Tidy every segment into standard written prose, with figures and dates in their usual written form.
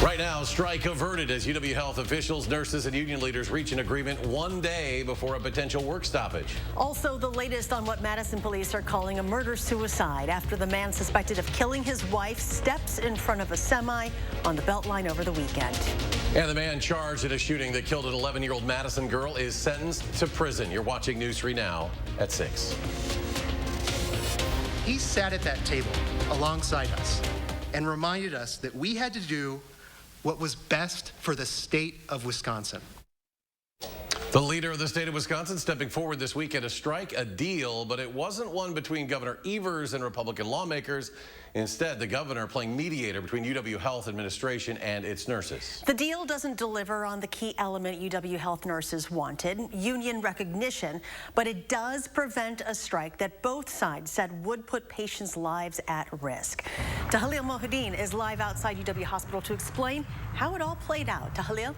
Right now, strike averted as UW Health officials, nurses, and union leaders reach an agreement one day before a potential work stoppage. Also, the latest on what Madison police are calling a murder-suicide after the man suspected of killing his wife steps in front of a semi on the Beltline over the weekend. And the man charged in a shooting that killed an 11-year-old Madison girl is sentenced to prison. You're watching News 3 now at 6. He sat at that table alongside us and reminded us that we had to do what was best for the state of Wisconsin. The leader of the state of Wisconsin stepping forward this weekend to strike a deal, but it wasn't one between Governor Evers and Republican lawmakers. Instead, the governor playing mediator between UW Health administration and its nurses. The deal doesn't deliver on the key element UW Health nurses wanted, union recognition, but it does prevent a strike that both sides said would put patients' lives at risk. Tahlil Mohideen is live outside UW Hospital to explain how it all played out. Tahlil?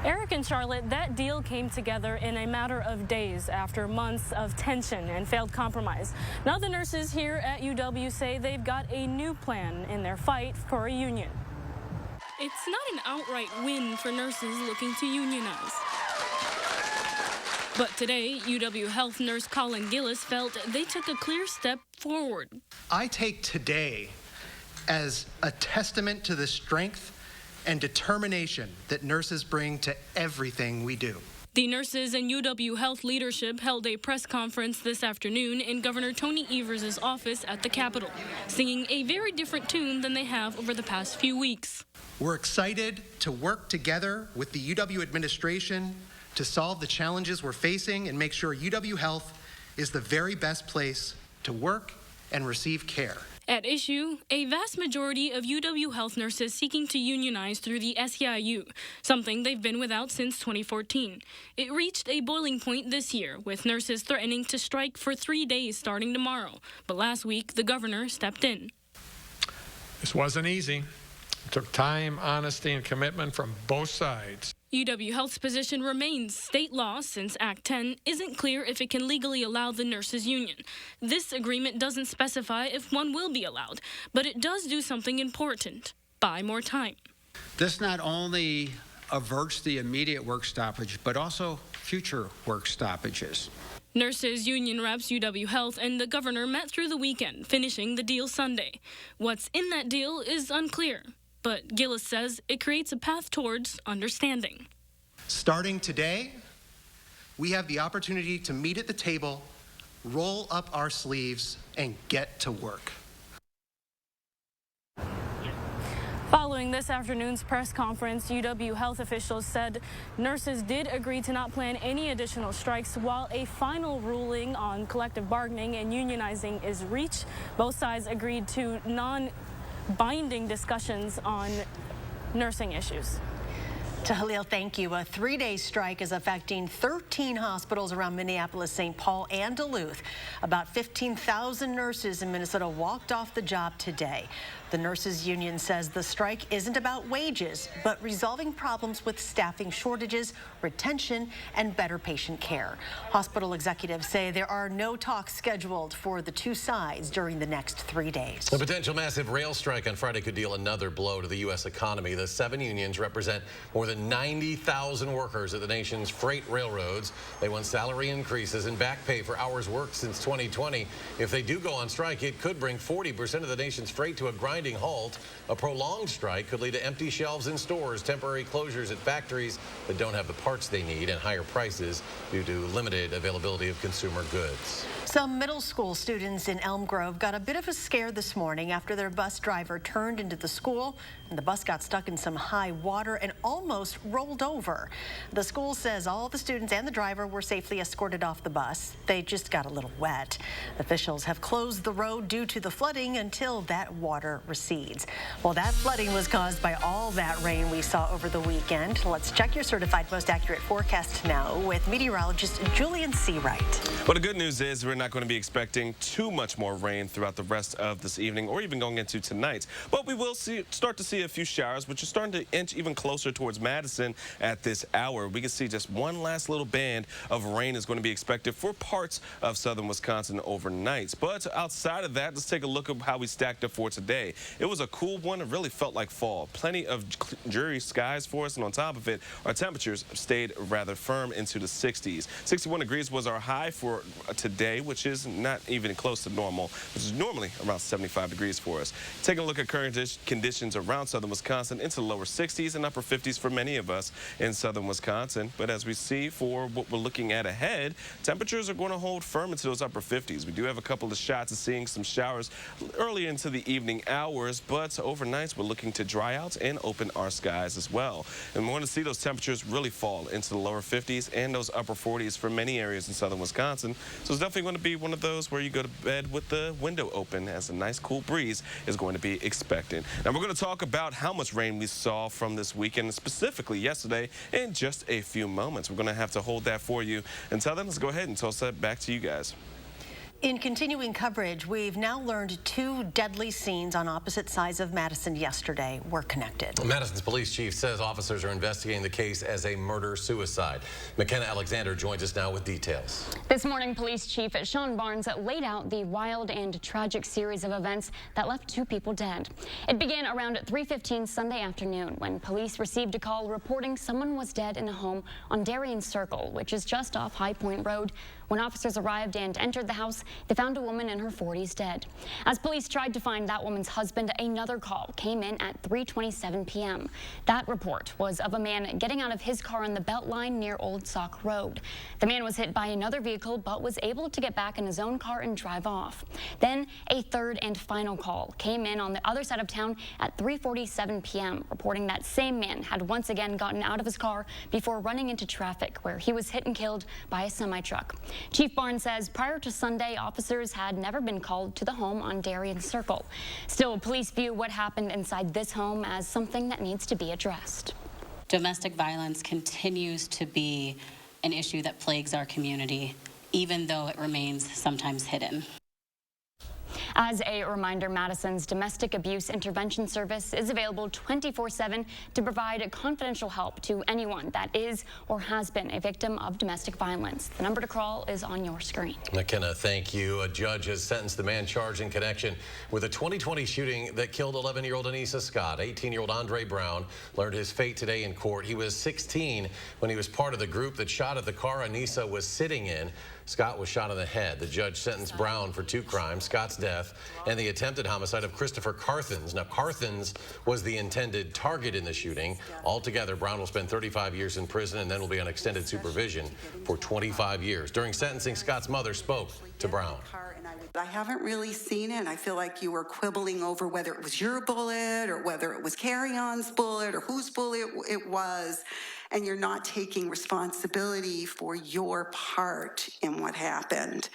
Eric and Charlotte, that deal came together in a matter of days after months of tension and failed compromise. Now the nurses here at UW say they've got a new plan in their fight for a union. It's not an outright win for nurses looking to unionize. But today, UW Health nurse Colin Gillis felt they took a clear step forward. I take today as a testament to the strength and determination that nurses bring to everything we do. The nurses and UW Health leadership held a press conference this afternoon in Governor Tony Evers' office at the Capitol, singing a very different tune than they have over the past few weeks. We're excited to work together with the UW administration to solve the challenges we're facing and make sure UW Health is the very best place to work and receive care. At issue, a vast majority of UW Health nurses seeking to unionize through the SEIU, something they've been without since 2014. It reached a boiling point this year, with nurses threatening to strike for 3 days starting tomorrow. But last week, the governor stepped in. This wasn't easy. It took time, honesty, and commitment from both sides. UW Health's position remains state law since Act 10 isn't clear if it can legally allow the nurses' union. This agreement doesn't specify if one will be allowed, but it does do something important: buy more time. This not only averts the immediate work stoppage, but also future work stoppages. Nurses union reps, UW Health, and the governor met through the weekend, finishing the deal Sunday. What's in that deal is unclear, but Gillis says it creates a path towards understanding. Starting today, we have the opportunity to meet at the table, roll up our sleeves, and get to work. Following this afternoon's press conference, UW Health officials said nurses did agree to not plan any additional strikes while a final ruling on collective bargaining and unionizing is reached. Both sides agreed to non-binding discussions on nursing issues. Tahlil, thank you. A 3-day strike is affecting 13 hospitals around Minneapolis, St. Paul, and Duluth. About 15,000 nurses in Minnesota walked off the job today. The nurses union says the strike isn't about wages, but resolving problems with staffing shortages, retention, and better patient care. Hospital executives say there are no talks scheduled for the two sides during the next 3 days. The potential massive rail strike on Friday could deal another blow to the U.S. economy. The 7 unions represent more than 90,000 workers at the nation's freight railroads. They want salary increases and back pay for hours worked since 2020. If they do go on strike, it could bring 40% of the nation's freight to a grinding halt. A prolonged strike could lead to empty shelves in stores, temporary closures at factories that don't have the parts they need, and higher prices due to limited availability of consumer goods. Some middle school students in Elm Grove got a bit of a scare this morning after their bus driver turned into the school and the bus got stuck in some high water and almost rolled over. The school says all the students and the driver were safely escorted off the bus. They just got a little wet. Officials have closed the road due to the flooding until that water recedes. Well, that flooding was caused by all that rain we saw over the weekend. Let's check your certified most accurate forecast now with meteorologist Julian Seawright. Well, the good news is we're not going to be expecting too much more rain throughout the rest of this evening or even going into tonight. But we will start to see a few showers, which are starting to inch even closer towards Madison at this hour. We can see just one last little band of rain is going to be expected for parts of southern Wisconsin overnight. But outside of that, let's take a look at how we stacked up for today. It was a cool one. It really felt like fall. Plenty of dreary skies for us, and on top of it, our temperatures stayed rather firm into the 60s. 61 degrees was our high for today, which is not even close to normal, which is normally around 75 degrees for us. Taking a look at current conditions around southern Wisconsin, into the lower 60s and upper 50s for many of us in southern Wisconsin. But as we see for what we're looking at ahead, temperatures are going to hold firm into those upper 50s. We do have a couple of shots of seeing some showers early into the evening hours, but overnight we're looking to dry out and open our skies as well. And we want to see those temperatures really fall into the lower 50s and those upper 40s for many areas in southern Wisconsin. So it's definitely going to be one of those where you go to bed with the window open, as a nice cool breeze is going to be expected. Now we're going to talk about how much rain we saw from this weekend, specifically yesterday, in just a few moments. We're going to have to hold that for you. Until then, let's go ahead and toss that back to you guys. In continuing coverage, we've now learned 2 deadly scenes on opposite sides of Madison yesterday were connected. Madison's police chief says officers are investigating the case as a murder-suicide. McKenna Alexander joins us now with details. This morning, police chief Sean Barnes laid out the wild and tragic series of events that left 2 people dead. It began around 3:15 Sunday afternoon when police received a call reporting someone was dead in a home on Darien Circle, which is just off High Point Road. When officers arrived and entered the house, they found a woman in her 40s dead. As police tried to find that woman's husband, another call came in at 3:27 p.m. That report was of a man getting out of his car on the Beltline near Old Sauk Road. The man was hit by another vehicle but was able to get back in his own car and drive off. Then a third and final call came in on the other side of town at 3:47 p.m. reporting that same man had once again gotten out of his car before running into traffic, where he was hit and killed by a semi-truck. Chief Barnes says prior to Sunday, officers had never been called to the home on Darien Circle. Still, police view what happened inside this home as something that needs to be addressed. Domestic violence continues to be an issue that plagues our community, even though it remains sometimes hidden. As a reminder, Madison's Domestic Abuse Intervention Service is available 24/7 to provide confidential help to anyone that is or has been a victim of domestic violence. The number to call is on your screen. McKenna, thank you. A judge has sentenced the man charged in connection with a 2020 shooting that killed 11-year-old Anissa Scott. 18-year-old Andre Brown learned his fate today in court. He was 16 when he was part of the group that shot at the car Anissa was sitting in. Scott was shot in the head. The judge sentenced Brown for 2 crimes, Scott's death and the attempted homicide of Christopher Carthens. Now, Carthens was the intended target in the shooting. Altogether, Brown will spend 35 years in prison and then will be on extended supervision for 25 years. During sentencing, Scott's mother spoke to Brown. I haven't really seen it. I feel like you were quibbling over whether it was your bullet or whether it was Carry-On's bullet or whose bullet it was, and you're not taking responsibility for your part in what happened.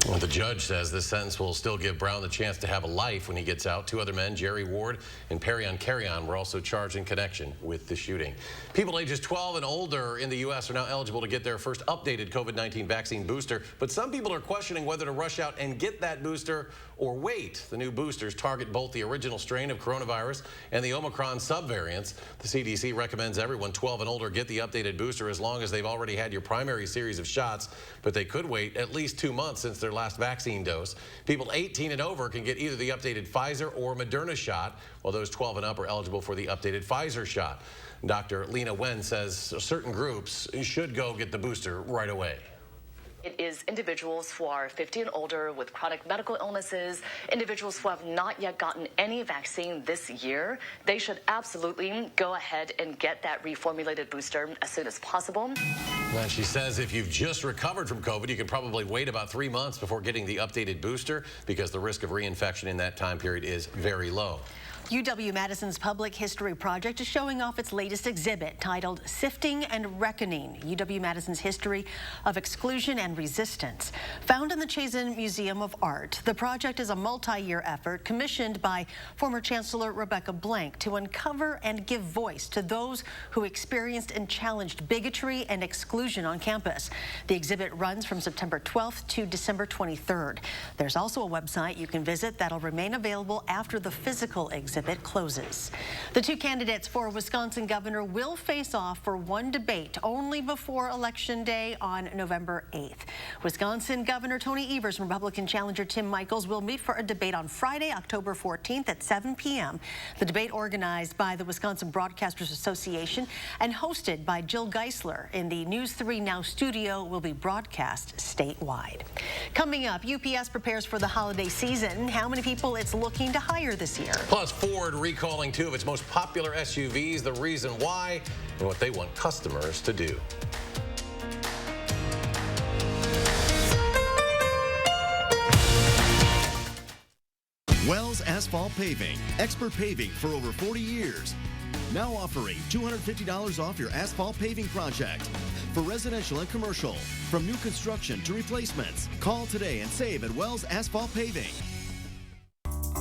Well, the judge says this sentence will still give Brown the chance to have a life when he gets out. 2 other men, Jerry Ward and Perry Carry-On, were also charged in connection with the shooting. People ages 12 and older in the U.S. are now eligible to get their first updated COVID-19 vaccine booster, but some people are questioning whether to rush out and get that booster or wait. The new boosters target both the original strain of coronavirus and the Omicron subvariants. The CDC recommends everyone 12 and older get the updated booster as long as they've already had your primary series of shots, but they could wait at least 2 months since their last vaccine dose. People 18 and over can get either the updated Pfizer or Moderna shot, while those 12 and up are eligible for the updated Pfizer shot. Dr. Lena Wen says certain groups should go get the booster right away. It is individuals who are 50 and older with chronic medical illnesses, individuals who have not yet gotten any vaccine this year. They should absolutely go ahead and get that reformulated booster as soon as possible. Well, she says if you've just recovered from COVID, you can probably wait about 3 months before getting the updated booster because the risk of reinfection in that time period is very low. UW-Madison's Public History Project is showing off its latest exhibit titled Sifting and Reckoning, UW-Madison's History of Exclusion and Resistance. Found in the Chazen Museum of Art, the project is a multi-year effort commissioned by former Chancellor Rebecca Blank to uncover and give voice to those who experienced and challenged bigotry and exclusion on campus. The exhibit runs from September 12th to December 23rd. There's also a website you can visit that'll remain available after the physical exhibit closes. The two candidates for Wisconsin governor will face off for one debate only before Election Day on November 8th. Wisconsin Governor Tony Evers and Republican challenger Tim Michels will meet for a debate on Friday, October 14th at 7 p.m. The debate organized by the Wisconsin Broadcasters Association and hosted by Jill Geisler in the News 3 Now studio will be broadcast statewide. Coming up, UPS prepares for the holiday season, how many people it's looking to hire this year. Plus, Ford recalling two of its most popular SUVs, the reason why, and what they want customers to do. Wells Asphalt Paving, expert paving for over 40 years. Now offering $250 off your asphalt paving project. For residential and commercial, from new construction to replacements. Call today and save at Wells Asphalt Paving.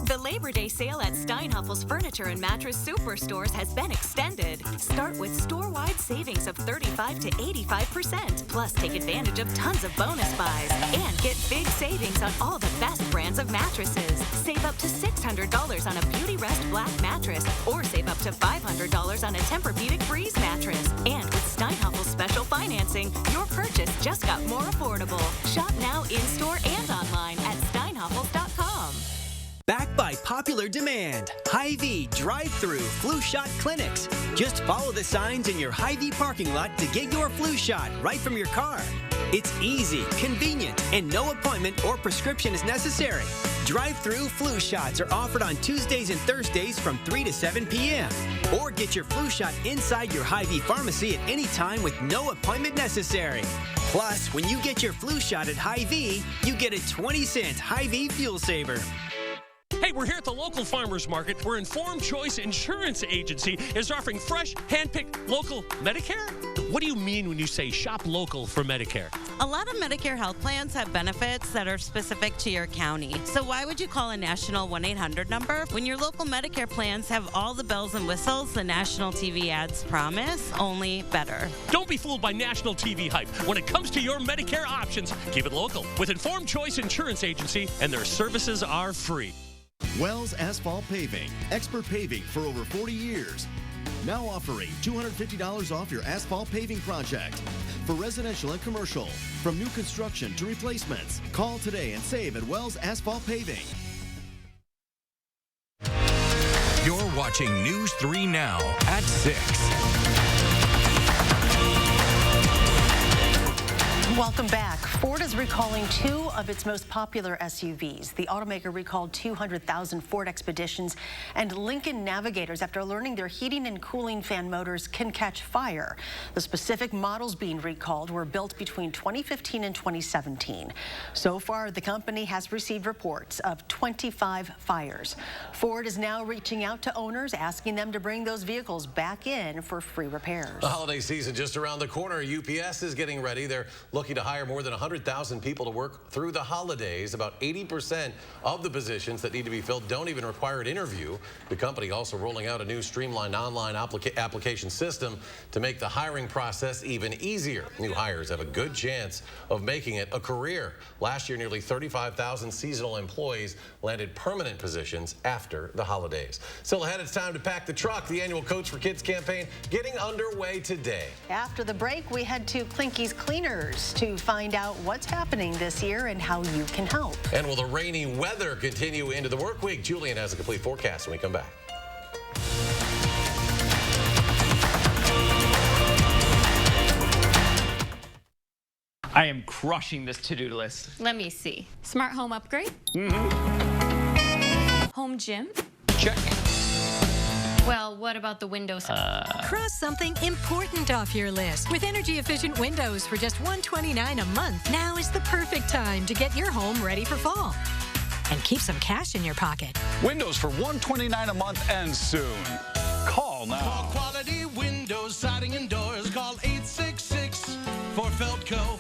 The Labor Day sale at Steinhuffel's Furniture and Mattress Superstores has been extended. Start with store-wide savings of 35 to 85%. Plus, take advantage of tons of bonus buys and get big savings on all the best brands of mattresses. Save up to $600 on a Beauty Rest Black mattress, or save up to $500 on a Tempur-Pedic Breeze mattress. And with Steinhuffel's special financing, your purchase just got more affordable. Shop now in-store and online at steinhuffels.com. Backed by popular demand, Hy-Vee drive-through flu shot clinics. Just follow the signs in your Hy-Vee parking lot to get your flu shot right from your car. It's easy, convenient, and no appointment or prescription is necessary. Drive-through flu shots are offered on Tuesdays and Thursdays from 3 to 7 p.m. Or get your flu shot inside your Hy-Vee pharmacy at any time with no appointment necessary. Plus, when you get your flu shot at Hy-Vee, you get a 20-cent Hy-Vee fuel saver. Hey, we're here at the local farmers market where Informed Choice Insurance Agency is offering fresh, hand-picked local Medicare. What do you mean when you say shop local for Medicare? A lot of Medicare health plans have benefits that are specific to your county. So why would you call a national 1-800 number when your local Medicare plans have all the bells and whistles the national TV ads promise, only better? Don't be fooled by national TV hype. When it comes to your Medicare options, keep it local with Informed Choice Insurance Agency, and their services are free. Wells Asphalt Paving, expert paving for over 40 years. Now offering $250 off your asphalt paving project. For residential and commercial, from new construction to replacements. Call today and save at Wells Asphalt Paving. You're watching News 3 Now at 6. Welcome back. Ford is recalling two of its most popular SUVs. The automaker recalled 200,000 Ford Expeditions and Lincoln Navigators after learning their heating and cooling fan motors can catch fire. The specific models being recalled were built between 2015 and 2017. So far, the company has received reports of 25 fires. Ford is now reaching out to owners, asking them to bring those vehicles back in for free repairs. The holiday season just around the corner. UPS is getting ready. They're looking to hire more than 100,000 people to work through the holidays. About 80% of the positions that need to be filled don't even require an interview. The company also rolling out a new streamlined online application system to make the hiring process even easier. New hires have a good chance of making it a career. Last year, nearly 35,000 seasonal employees landed permanent positions after the holidays. Still ahead, it's time to pack the truck. The annual Coats for Kids campaign getting underway today. After the break, we head to Clinky's Cleaners to find out what's happening this year and how you can help. And will the rainy weather continue into the work week? Julian has a complete forecast when we come back. I am crushing this to-do list. Let me see. Smart home upgrade? Home gym? Check. Well, what about the windows? Cross something important off your list. With energy-efficient windows for just $129 a month, now is the perfect time to get your home ready for fall. and keep some cash in your pocket. Windows for $129 a month and soon. Call now. For quality windows, siding, and doors, call 866 for Feldco.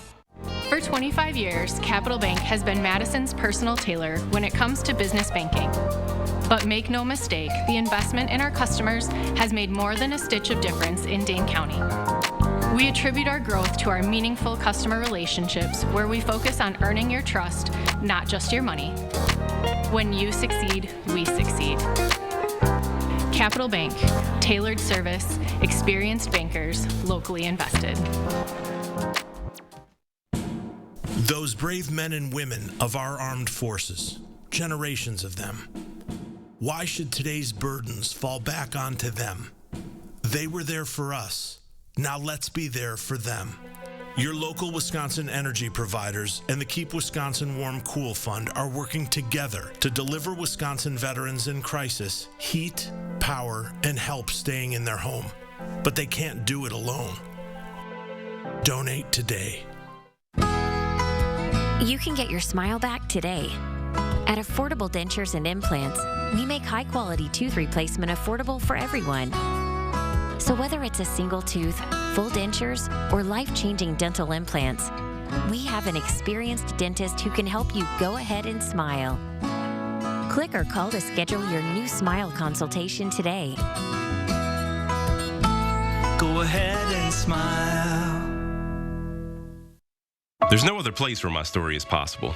For 25 years, Capital Bank has been Madison's personal tailor when it comes to business banking. But make no mistake, the investment in our customers has made more than a stitch of difference in Dane County. We attribute our growth to our meaningful customer relationships where we focus on earning your trust, not just your money. When you succeed, we succeed. Capital Bank, tailored service, experienced bankers, locally invested. Those brave men and women of our armed forces, generations of them. Why should today's burdens fall back onto them? They were there for us. Now let's be there for them. Your local Wisconsin energy providers and the Keep Wisconsin Warm Cool Fund are working together to deliver Wisconsin veterans in crisis heat, power, and help staying in their home. But they can't do it alone. Donate today. You can get your smile back today. At Affordable Dentures and Implants, we make high-quality tooth replacement affordable for everyone. So whether it's a single tooth, full dentures, or life-changing dental implants, we have an experienced dentist who can help you go ahead and smile. Click or call to schedule your new smile consultation today. Go ahead and smile. There's no other place where my story is possible.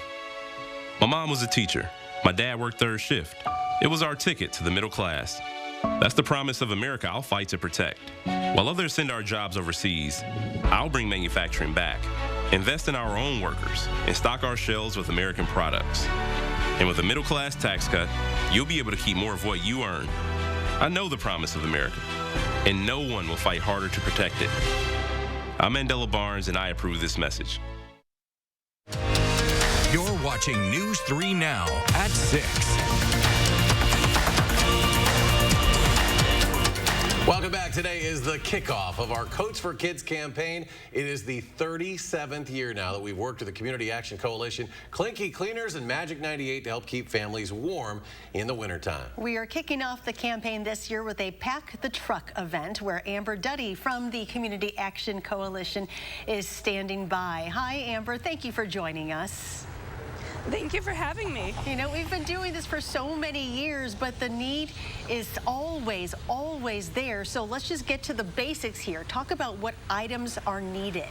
My mom was a teacher. My dad worked third shift. It was our ticket to the middle class. That's the promise of America I'll fight to protect. While others send our jobs overseas, I'll bring manufacturing back, invest in our own workers, and stock our shelves with American products. And with a middle class tax cut, you'll be able to keep more of what you earn. I know the promise of America, and no one will fight harder to protect it. I'm Mandela Barnes, and I approve this message. You're watching News 3 Now at 6. Welcome back. Today is the kickoff of our Coats for Kids campaign. It is the 37th year now that we've worked with the Community Action Coalition, Clinky Cleaners, and Magic 98 to help keep families warm in the wintertime. We are kicking off the campaign this year with a Pack the Truck event where Amber Duddy from the Community Action Coalition is standing by. Hi, Amber. Thank you for joining us. Thank you for having me. You know, we've been doing this for so many years, but the need is always, always there. So let's just get to the basics here. Talk about what items are needed.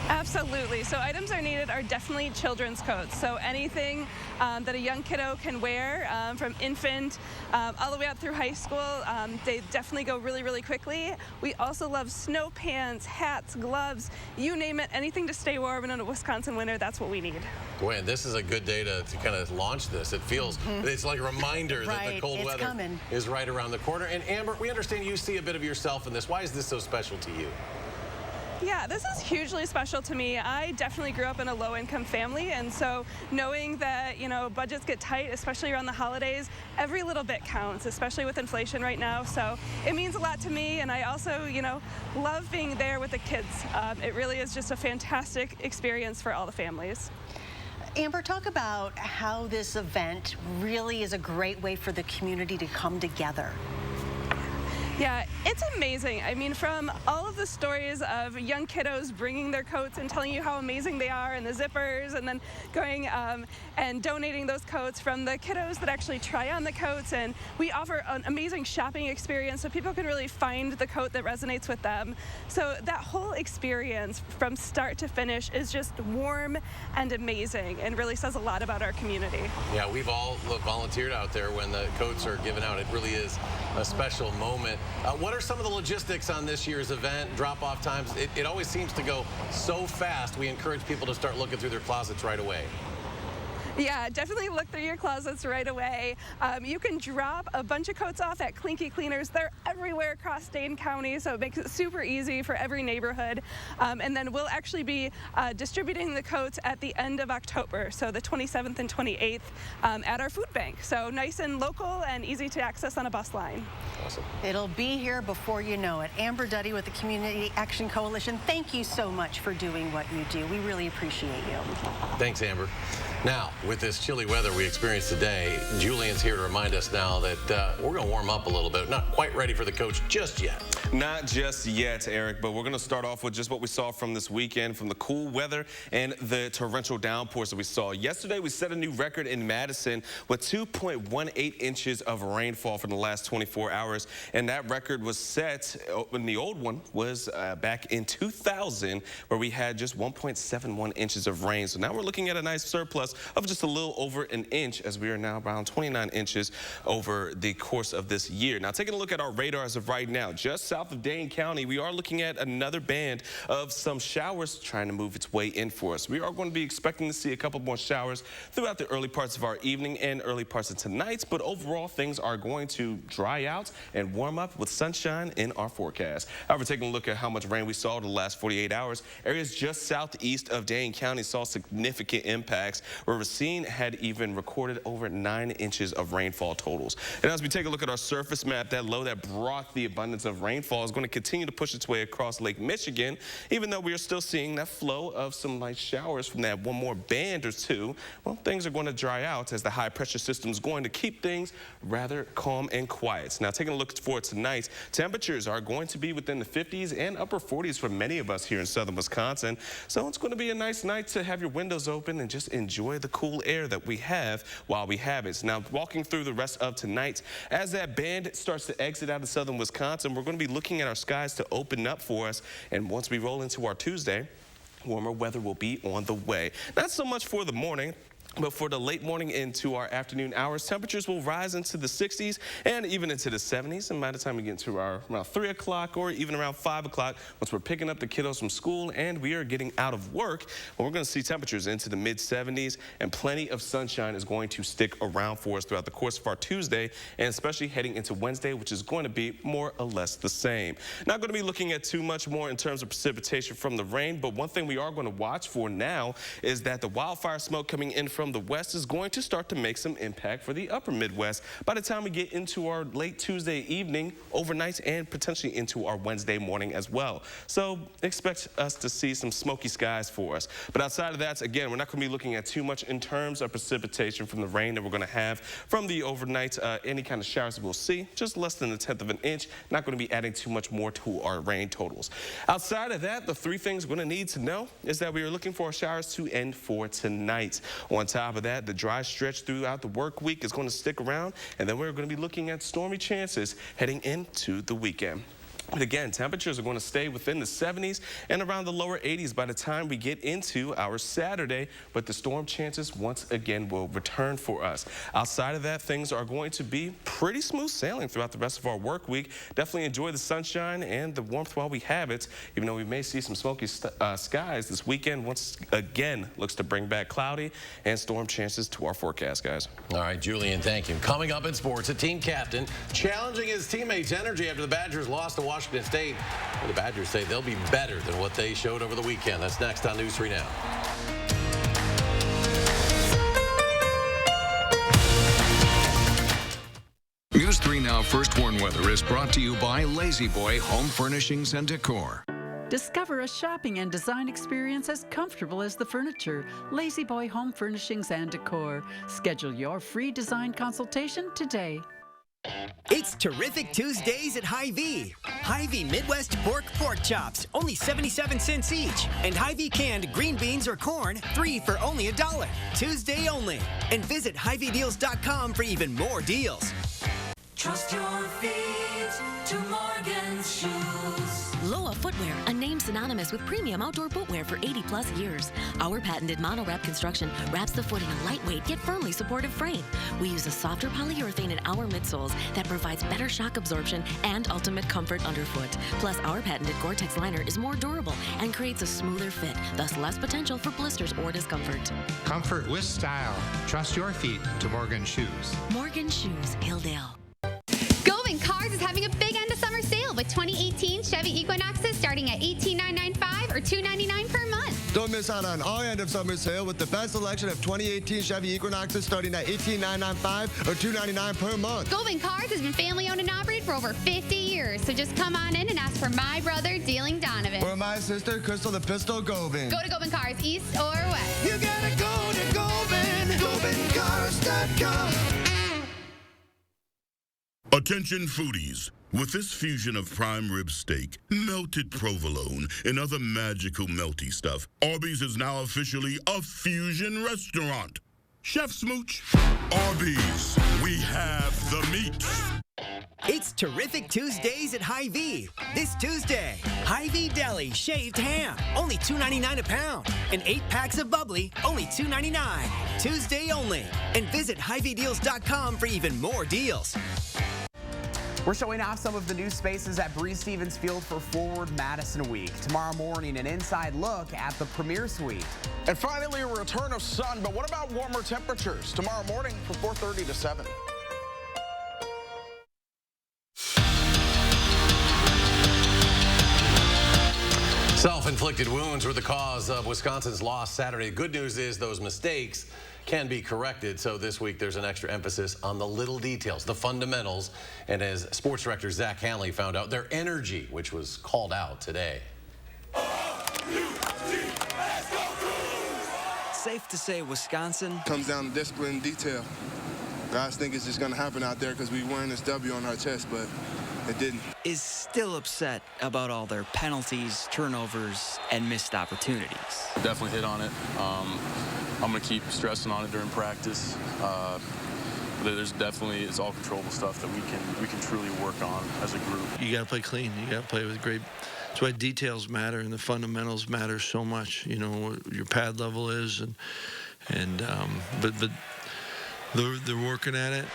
Absolutely. So items are needed are definitely children's coats. So anything that a young kiddo can wear from infant all the way up through high school, they definitely go really, really quickly. We also love snow pants, hats, gloves, you name it, anything to stay warm in a Wisconsin winter, that's what we need. Boy, and this is a good day to kind of launch this. It feels, it's like a reminder that the cold weather is right around the corner. And Amber, we understand you see a bit of yourself in this. Why is this so special to you? Yeah, this is hugely special to me. I definitely grew up in a low-income family, and so knowing that, you know, budgets get tight, especially around the holidays, every little bit counts, especially with inflation right now. So it means a lot to me, and I also, you know, love being there with the kids. It really is just a fantastic experience for all the families. Amber, talk about how this event really is a great way for the community to come together. Yeah, it's amazing. I mean, from all of the stories of young kiddos bringing their coats and telling you how amazing they are and the zippers, and then going and donating those coats, from the kiddos that actually try on the coats, and we offer an amazing shopping experience so people can really find the coat that resonates with them. So that whole experience from start to finish is just warm and amazing and really says a lot about our community. Yeah, we've all volunteered out there when the coats are given out. It really is a special moment. What are some of the logistics on this year's event, drop-off times? It always seems to go so fast. We encourage people to start looking through their closets right away. Yeah, definitely look through your closets right away. You can drop a bunch of coats off at Clinky Cleaners. They're everywhere across Dane County, so it makes it super easy for every neighborhood. And then we'll actually be distributing the coats at the end of October, so the 27th and 28th at our food bank. So nice and local and easy to access on a bus line. Awesome. It'll be here before you know it. Amber Duddy with the Community Action Coalition, thank you so much for doing what you do. We really appreciate you. Thanks, Amber. Now, with this chilly weather we experienced today, Julian's here to remind us now that we're going to warm up a little bit. Not quite ready for the coach just yet. Not just yet, Eric, but we're going to start off with just what we saw from this weekend, from the cool weather and the torrential downpours that we saw. Yesterday, we set a new record in Madison with 2.18 inches of rainfall for the last 24 hours, and that record was set, and the old one was back in 2000, where we had just 1.71 inches of rain. So now we're looking at a nice surplus of just a little over an inch, as we are now around 29 inches over the course of this year. Now, taking a look at our radar as of right now, just south of Dane County, we are looking at another band of some showers trying to move its way in for us. We are going to be expecting to see a couple more showers throughout the early parts of our evening and early parts of tonight, but overall things are going to dry out and warm up with sunshine in our forecast. However, taking a look at how much rain we saw the last 48 hours, areas just southeast of Dane County saw significant impacts, where Racine had even recorded over 9 inches of rainfall totals. And as we take a look at our surface map, that low that brought the abundance of rainfall is going to continue to push its way across Lake Michigan, even though we are still seeing that flow of some light showers from that one more band or two. Well, things are going to dry out as the high pressure system is going to keep things rather calm and quiet. Now, taking a look for tonight, temperatures are going to be within the 50s and upper 40s for many of us here in southern Wisconsin. So it's going to be a nice night to have your windows open and just enjoy the cool air that we have while we have it. Now, walking through the rest of tonight, as that band starts to exit out of southern Wisconsin, we're going to be looking at our skies to open up for us. And once we roll into our Tuesday, warmer weather will be on the way. Not so much for the morning, but for the late morning into our afternoon hours, temperatures will rise into the 60s and even into the 70s. And by the time we get into our around 3 o'clock or even around 5 o'clock, once we're picking up the kiddos from school and we are getting out of work, well, we're going to see temperatures into the mid-70s, and plenty of sunshine is going to stick around for us throughout the course of our Tuesday, and especially heading into Wednesday, which is going to be more or less the same. Not going to be looking at too much more in terms of precipitation from the rain, but one thing we are going to watch for now is that the wildfire smoke coming in from the west is going to start to make some impact for the upper Midwest by the time we get into our late Tuesday evening, overnight, and potentially into our Wednesday morning as well. So expect us to see some smoky skies for us. But outside of that, again, we're not going to be looking at too much in terms of precipitation from the rain that we're going to have from the overnight. Any kind of showers that we'll see, just less than 1/10 of an inch. Not going to be adding too much more to our rain totals. Outside of that, the three things we're going to need to know is that we are looking for our showers to end for tonight. On top of that, the dry stretch throughout the work week is going to stick around, and then we're going to be looking at stormy chances heading into the weekend. But again, temperatures are going to stay within the 70s and around the lower 80s by the time we get into our Saturday, but the storm chances once again will return for us. Outside of that, things are going to be pretty smooth sailing throughout the rest of our work week. Definitely enjoy the sunshine and the warmth while we have it, even though we may see some smoky skies this weekend. Once again, looks to bring back cloudy and storm chances to our forecast, guys. All right, Julian, thank you. Coming up in sports, a team captain challenging his teammates' energy after the Badgers lost to Washington State. Well, the Badgers say they'll be better than what they showed over the weekend. That's next on News 3 Now. News 3 Now First Warn Weather is brought to you by Lazy Boy Home Furnishings and Decor. Discover a shopping and design experience as comfortable as the furniture. Lazy Boy Home Furnishings and Decor. Schedule your free design consultation today. It's Terrific Tuesdays at Hy-Vee. Hy-Vee Midwest pork chops, only 77 cents each. And Hy-Vee canned green beans or corn, 3 for only $1. Tuesday only. And visit HyVeeDeals.com for even more deals. Trust your feet to Morgan's Shoes. Loa Footwear, a name synonymous with premium outdoor footwear for 80-plus years. Our patented mono-wrap construction wraps the foot in a lightweight yet firmly supportive frame. We use a softer polyurethane in our midsoles that provides better shock absorption and ultimate comfort underfoot. Plus, our patented Gore-Tex liner is more durable and creates a smoother fit, thus less potential for blisters or discomfort. Comfort with style. Trust your feet to Morgan Shoes. Morgan Shoes, Hilldale. Goving Cars is having a big end of summer sale with 2018 Chevy Equinoxes starting at $18,995 or $299 per month. Don't miss out on our end of summer sale with the best selection of 2018 Chevy Equinoxes starting at $18,995 or $299 per month. Goving Cars has been family owned and operated for over 50 years, so just come on in and ask for my brother, Dealing Donovan. Or my sister, Crystal the Pistol Goving. Go to Goving Cars, east or west. You gotta go to Goving. GoldmanCars.com. Attention foodies. With this fusion of prime rib steak, melted provolone, and other magical melty stuff, Arby's is now officially a fusion restaurant. Chef Smooch, Arby's, we have the meat. It's Terrific Tuesdays at Hy-Vee. This Tuesday, Hy-Vee Deli shaved ham, only $2.99 a pound. And 8 packs of bubbly, only $2.99. Tuesday only. And visit HyVeeDeals.com for even more deals. We're showing off some of the new spaces at Breeze-Stevens Field for Forward Madison Week. Tomorrow morning, an inside look at the Premier Suite. And finally, a return of sun, but what about warmer temperatures? Tomorrow morning from 4:30 to 7. Self-inflicted wounds were the cause of Wisconsin's loss Saturday. Good news is those mistakes can be corrected. So this week there's an extra emphasis on the little details, the fundamentals. And as sports director Zach Hanley found out, their energy, which was called out today. Safe to say Wisconsin comes down to discipline and detail. Guys think it's just going to happen out there because we wearing this W on our chest, but it didn't. Is still upset about all their penalties, turnovers, and missed opportunities. Definitely hit on it. I'm going to keep stressing on it during practice. There's definitely, it's all controllable stuff that we can truly work on as a group. You got to play clean. You got to play with great. That's why details matter and the fundamentals matter so much. You know what your pad level is, but they're working at it.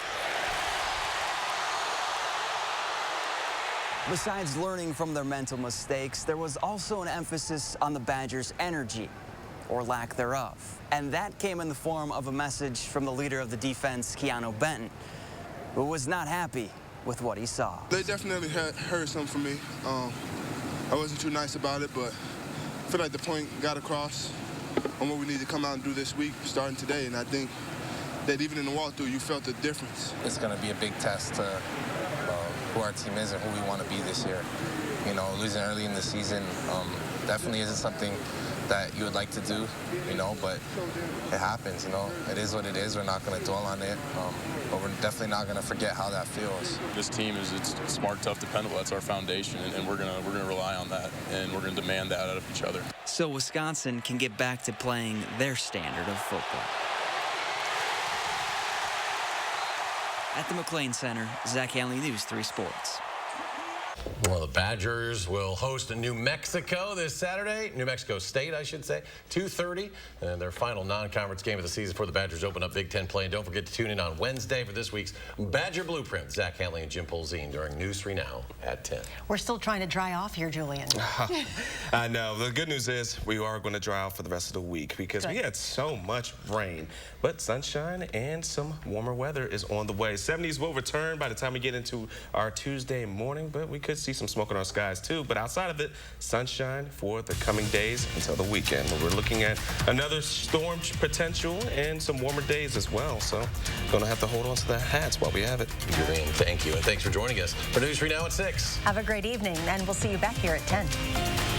Besides learning from their mental mistakes, there was also an emphasis on the Badgers' energy, or lack thereof. And that came in the form of a message from the leader of the defense, Keanu Benton, who was not happy with what he saw. They definitely heard something from me. I wasn't too nice about it, but I feel like the point got across on what we need to come out and do this week, starting today. And I think that even in the walkthrough, you felt the difference. It's going to be a big test to who our team is and who we want to be this year. You know, losing early in the season definitely isn't something that you would like to do, you know, but it happens, you know. It is what it is. We're not going to dwell on it, but we're definitely not going to forget how that feels. This team it's smart, tough, dependable. That's our foundation, and we're gonna rely on that, and we're going to demand that out of each other. So Wisconsin can get back to playing their standard of football. At the McLean Center, Zach Hanley, News 3 Sports. Well, the Badgers will host New Mexico this Saturday. New Mexico State, I should say, 2:30. And their final non-conference game of the season before the Badgers open up Big Ten play. And don't forget to tune in on Wednesday for this week's Badger Blueprint. Zach Hanley and Jim Polzine during News 3 Now at 10. We're still trying to dry off here, Julian. I know. The good news is we are going to dry out for the rest of the week because we had so much rain. But sunshine and some warmer weather is on the way. 70s will return by the time we get into our Tuesday morning, but we could see some smoke in our skies too. But outside of it, sunshine for the coming days until the weekend. We're looking at another storm potential and some warmer days as well. So gonna have to hold on to the hats while we have it. Julian, thank you. And thanks for joining us for News 3 Now at 6. Have a great evening, and we'll see you back here at 10.